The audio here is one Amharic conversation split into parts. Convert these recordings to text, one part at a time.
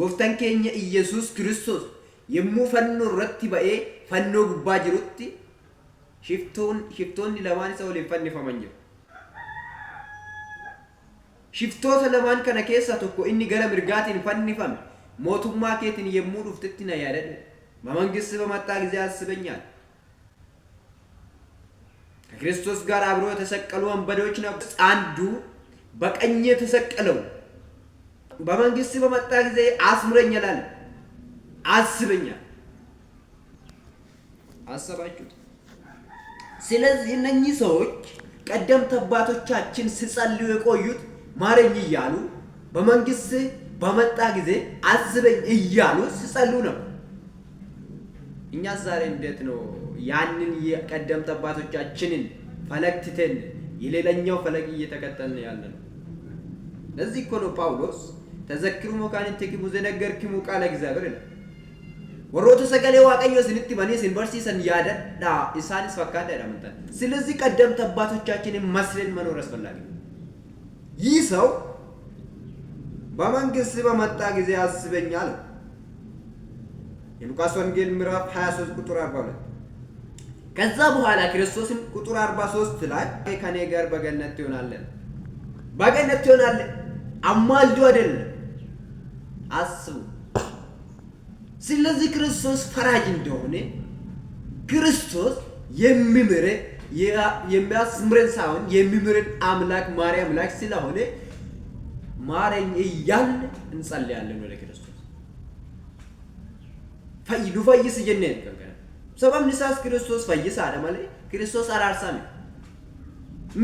gooftaan keenya Iyesuus Kiristoos yemmuu fannoo irratti ba'ee fannoo gubbaa jirutti shiftoonni lamaan isa waliin fannifaman jiru. Shiftoota lamaan kana keessaa tokko inni gara mirgaatiin fannifame mootummaa keetiin yemmuu dhuftetti na yaadadhu በመንግስት በመጣ ጊዜ አስበኛል። ከክርስቶስ ጋር አብሮ የተሰቀሉ ወንበዴዎች ነበሩ። አንዱ በቀኝ የተሰቀለው በመንግስት በመጣ ጊዜ አስምረኛል አለ። አስበኛል። አሰባችሁት? ስለዚህ እነኚህ ሰዎች ቀደምት አባቶቻችን ሲጸልዩ የቆዩት ማረኝ እያሉ በመንግስት በመጣ ጊዜ አስበኝ እያሉ ሲጸልዩ ነው። እኛ ዛሬ እንዴት ነው ያንን የቀደምት አባቶቻችንን ፈለግ ትተን የሌላኛው ፈለግ እየተከተልን ያለነው? ለዚህ እኮ ነው ጳውሎስ ተዘክሩ መካንንቲክሙ ዘነገርክሙ ቃለ እግዚአብሔር ይላል። ወሮተ ሰገሌ ዋቀዮ ስንት በኔ ሲንቨርሲሰን ያደዳ ኢሳንስ ፈካዳ ያመጣል። ስለዚህ ቀደምት አባቶቻችንን መስለን መኖር አስፈላጊ ነው። ይህ ሰው በመንግስት በመጣ ጊዜ አስበኛል። የሉቃስ ወንጌል ምዕራፍ 23 ቁጥር 42 ከዛ በኋላ ክርስቶስን ቁጥር 43 ላይ ከኔ ጋር በገነት ትሆናለህ በገነት ትሆናለህ አማልዶ አይደለም አስቡ። ስለዚህ ክርስቶስ ፈራጅ እንደሆነ ክርስቶስ የሚያስምረን ሳይሆን የሚምረን አምላክ ማርያም አምላክ ስለሆነ ማረኝ እያልን እንጸልያለን ወደ ክርስቶስ ፈይዱ ፈይስ ጀነን ከገና ሰበብ ንሳስ ክርስቶስ ፈይስ አለ ማለት ክርስቶስ አራርሳም።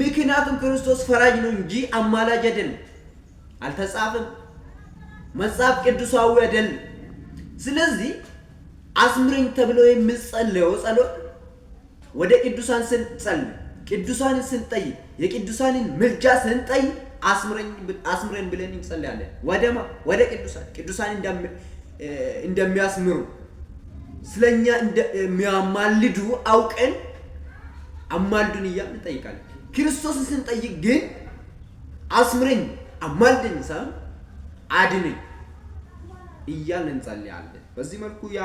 ምክንያቱም ክርስቶስ ፈራጅ ነው እንጂ አማላጅ አይደለም። አልተጻፈም፣ መጽሐፍ ቅዱሳዊ አይደለም። ስለዚህ አስምረኝ ተብሎ የሚጸለየው ጸሎት ወደ ቅዱሳን ስንጸልይ ቅዱሳንን ስንጠይቅ የቅዱሳንን ምልጃ ስንጠይቅ አስምረን ብለን እንጸልያለን። ወደ ቅዱሳን እንደሚያስምሩ ስለኛ እንደሚያማልዱ አውቀን አማልዱን እያልን እንጠይቃለን። ክርስቶስን ስንጠይቅ ግን አስምረኝ አማልደኝ ሳይሆን አድነኝ እያልን እንጸልያለን። በዚህ መልኩ ያ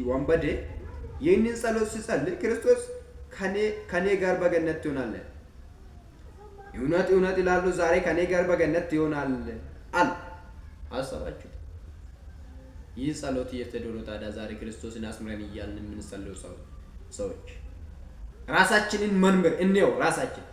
ወንበዴ ይህንን ጸሎት ሲጸልይ ክርስቶስ ከኔ ጋር በገነት ትሆናለህ፣ እውነት እውነት እላለሁ ዛሬ ከኔ ጋር በገነት ትሆናለህ አለ። አሰባችሁ? ይህ ጸሎት እየተደረገ ታዲያ ዛሬ ክርስቶስን አስምረን እያልን የምንጸልየው ሰዎች ራሳችንን መንበር እንየው። ራሳችን